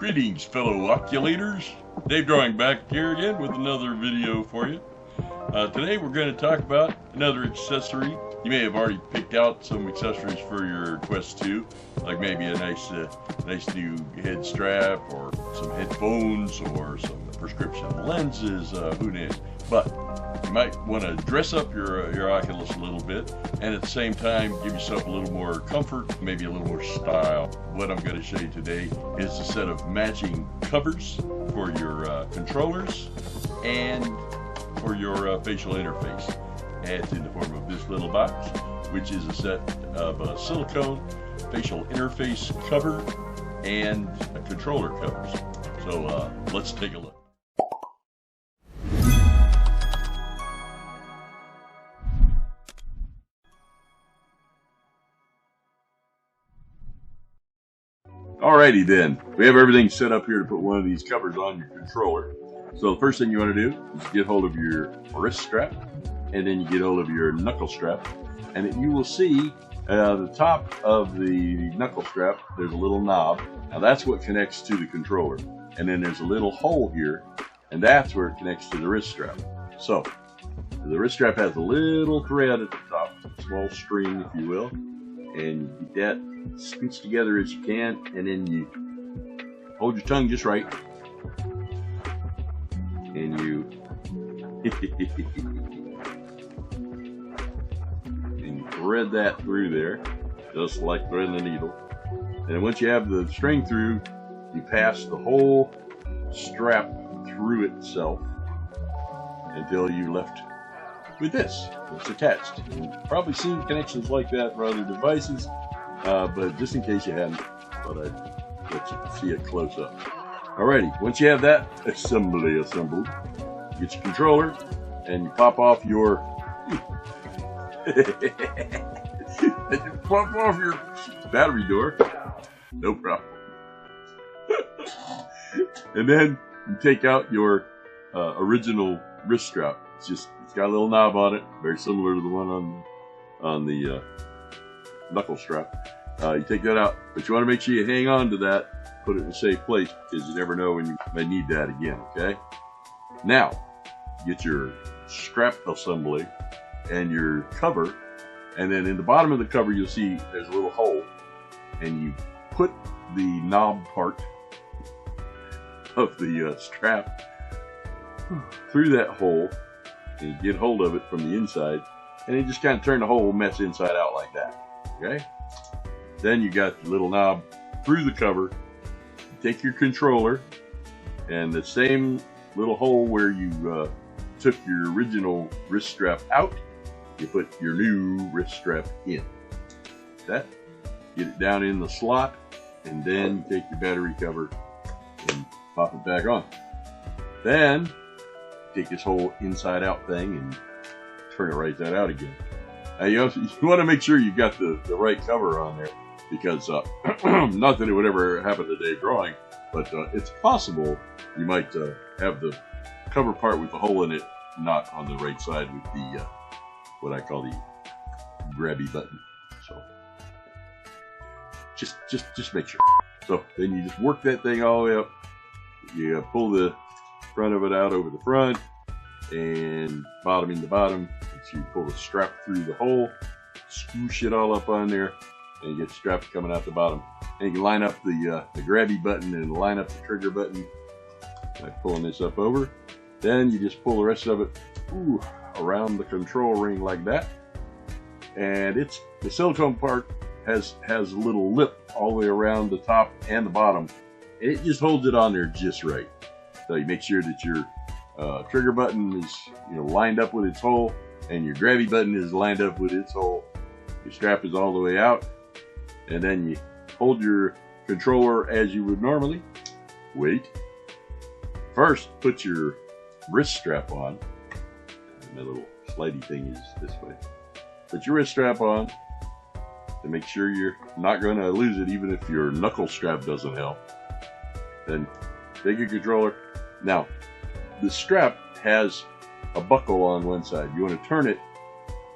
Greetings, fellow oculators. Dave Drawing back here again with another video for you. Today we're going to talk about another accessory. You may have already picked out some accessories for your Quest 2, like maybe a nice new head strap, or some headphones, or some prescription lenses, who knows. But you might want to dress up your Oculus a little bit, and at the same time give yourself a little more comfort, maybe a little more style. What I'm going to show you today is a set of matching covers for your controllers and for your facial interface. And it's in the form of this little box, which is a set of silicone facial interface cover and controller covers. So let's take a look. Alrighty then, we have everything set up here to put one of these covers on your controller. So the first thing you want to do is get hold of your wrist strap, and then you get hold of your knuckle strap, and you will see the top of the knuckle strap, there's a little knob. Now that's what connects to the controller, and then there's a little hole here, and that's where it connects to the wrist strap. So the wrist strap has a little thread at the top, a small string if you will, and you get that scooch together as you can, and then you hold your tongue just right, and you and you thread that through there, just like threading a needle. And once you have the string through, you pass the whole strap through itself until you're left with this. It's attached. You've probably seen connections like that for other devices, but just in case you hadn't, thought I'd let you see it close up. Alrighty, once you have that assembly assembled, get your controller and you pop off your battery door. No problem. And then you take out your original wrist strap. It's got a little knob on it, very similar to the one on the knuckle strap. You take that out, but you want to make sure you hang on to that, put it in a safe place, because you never know when you may need that again. Okay. Now, get your strap assembly and your cover, and then in the bottom of the cover you'll see there's a little hole, and you put the knob part of the strap through that hole, and you get hold of it from the inside, and you just kind of turn the whole mess inside out like that. Okay. Then you got the little knob through the cover. You take your controller, and the same little hole where you took your original wrist strap out, you put your new wrist strap in. That, get it down in the slot, and then you take your battery cover and pop it back on. Then take this whole inside out thing and turn it right out again. Now you want to make sure you got the right cover on there, because not that it would ever happen to Dave Drawing, but it's possible you might have the cover part with the hole in it not on the right side with the what I call the grabby button. So just make sure. So then you just work that thing all the way up. You pull the front of it out over the front, and bottom into bottom. So you pull the strap through the hole, scoosh it all up on there, and you get the strap coming out the bottom. And you can line up the grabby button and line up the trigger button, like pulling this up over. Then you just pull the rest of it around the control ring like that. And the silicone part has a little lip all the way around the top and the bottom. And it just holds it on there just right. So you make sure that your trigger button is lined up with its hole, and your grabby button is lined up with its hole. Your strap is all the way out, and then you hold your controller as you would normally. Wait. First, put your wrist strap on. And the little slidey thing is this way. Put your wrist strap on to make sure you're not going to lose it, even if your knuckle strap doesn't help. Then take your controller. Now, the strap has a buckle on one side. You want to turn it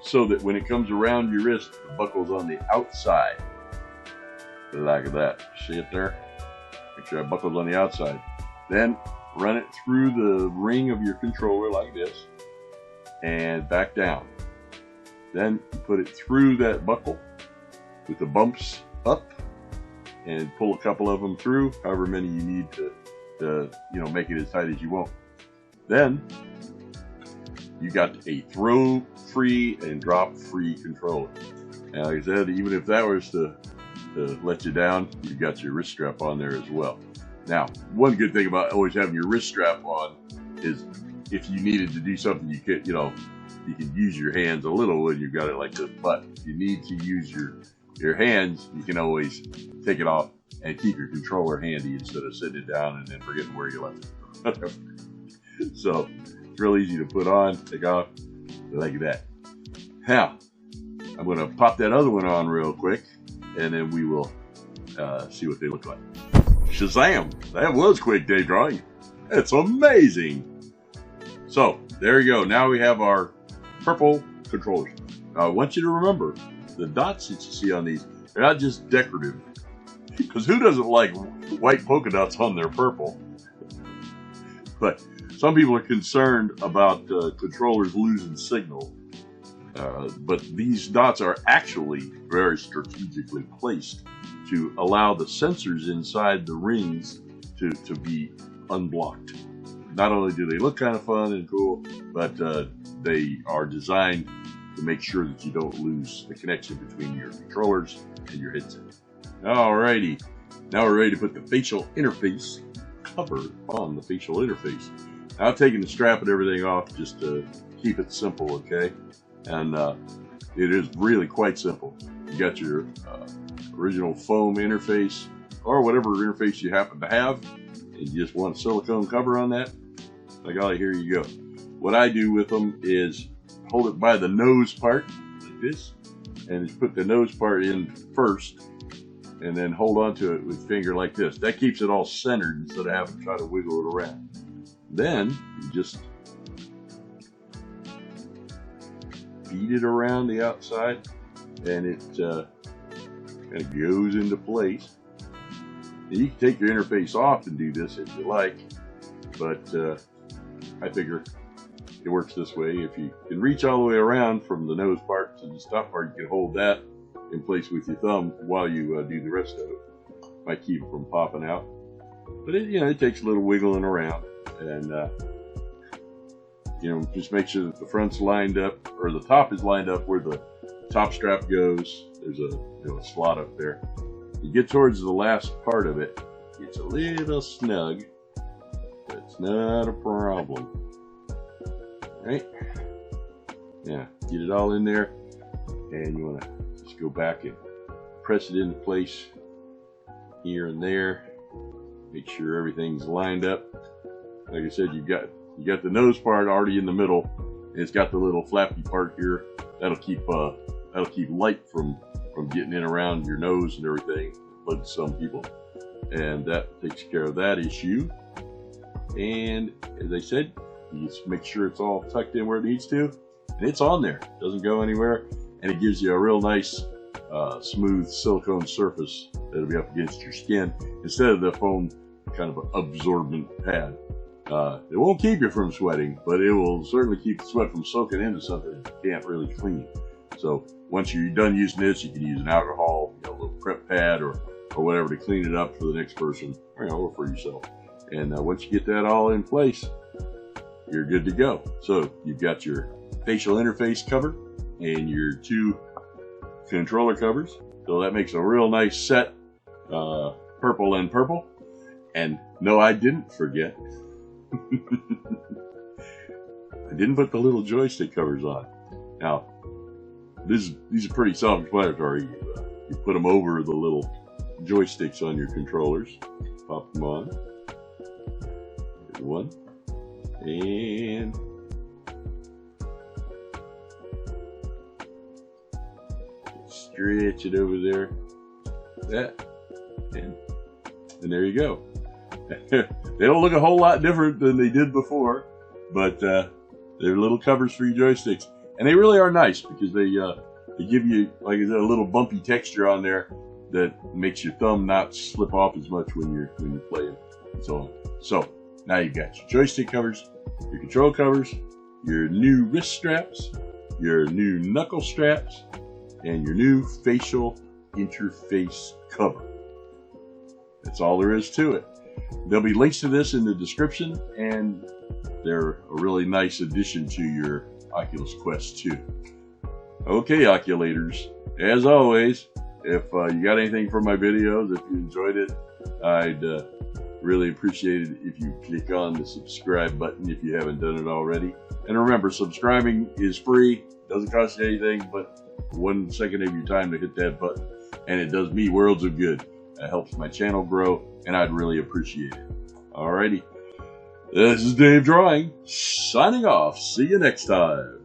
so that when it comes around your wrist, the buckle's on the outside. Like that. See it there? Make sure that buckle's on the outside. Then run it through the ring of your controller like this and back down. Then you put it through that buckle with the bumps up and pull a couple of them through, however many you need to make it as tight as you want. Then you got a throw-free and drop-free controller. And like I said, even if that was to let you down, you've got your wrist strap on there as well. Now, one good thing about always having your wrist strap on is if you needed to do something, you could use your hands a little when you've got it like this. But if you need to use your hands, you can always take it off and keep your controller handy instead of sitting it down and then forgetting where you left it. So it's real easy to put on, take off, like that. Now, I'm going to pop that other one on real quick, and then we will see what they look like. Shazam! That was quick day drawing. It's amazing. So there you go. Now we have our purple controllers. Now I want you to remember the dots that you see on these, they're not just decorative. Because who doesn't like white polka dots on their purple? But some people are concerned about controllers losing signal. But these dots are actually very strategically placed to allow the sensors inside the rings to be unblocked. Not only do they look kind of fun and cool, but they are designed to make sure that you don't lose the connection between your controllers and your headset. Alrighty, now we're ready to put the facial interface cover on the facial interface. Now I've taken the strap and everything off just to keep it simple, okay? And it is really quite simple. You got your original foam interface or whatever interface you happen to have, and you just want a silicone cover on that. By golly, here you go. What I do with them is hold it by the nose part like this, and just put the nose part in first, and then hold on to it with finger like this. That keeps it all centered instead of having to try to wiggle it around. Then you just feed it around the outside, and it kind of goes into place. And you can take your interface off and do this if you like, but I figure it works this way. If you can reach all the way around from the nose part to the top part, you can hold that in place with your thumb while you do the rest of it. Might keep it from popping out, but it takes a little wiggling around, and just make sure that the front's lined up, or the top is lined up where the top strap goes. There's a slot up there. You get towards the last part of it, it's a little snug. That's not a problem. All right? Yeah, get it all in there, and you want to just go back and press it into place here and there. Make sure everything's lined up. Like I said, you got the nose part already in the middle, and it's got the little flappy part here. That'll keep light from getting in around your nose and everything, but some people. And that takes care of that issue. And as I said, you just make sure it's all tucked in where it needs to, and it's on there. It doesn't go anywhere, and it gives you a real nice smooth silicone surface that'll be up against your skin instead of the foam kind of absorbent pad. It won't keep you from sweating, but it will certainly keep the sweat from soaking into something that you can't really clean. So once you're done using this, you can use an alcohol, a little prep pad or whatever to clean it up for the next person, or for yourself. And once you get that all in place, you're good to go. So you've got your facial interface cover and your two controller covers. So that makes a real nice set, purple and purple. And no, I didn't forget. I didn't put the little joystick covers on. Now, these are pretty self-explanatory. You put them over the little joysticks on your controllers. Pop them on. There's one. And stretch it over there. That. And there you go. They don't look a whole lot different than they did before, but they're little covers for your joysticks, and they really are nice because they give you, like I said, a little bumpy texture on there, that makes your thumb not slip off as much when you're playing and so on. So now you've got your joystick covers, your control covers, your new wrist straps, your new knuckle straps, and your new facial interface cover. That's all there is to it. There'll be links to this in the description, and they're a really nice addition to your Oculus Quest 2. Okay, Oculators, as always, if you got anything from my videos, if you enjoyed it, I'd really appreciate it if you click on the subscribe button if you haven't done it already. And remember, subscribing is free, doesn't cost you anything but 1 second of your time to hit that button. And it does me worlds of good. It helps my channel grow, and I'd really appreciate it. Alrighty, this is Dave Drawing, signing off. See you next time.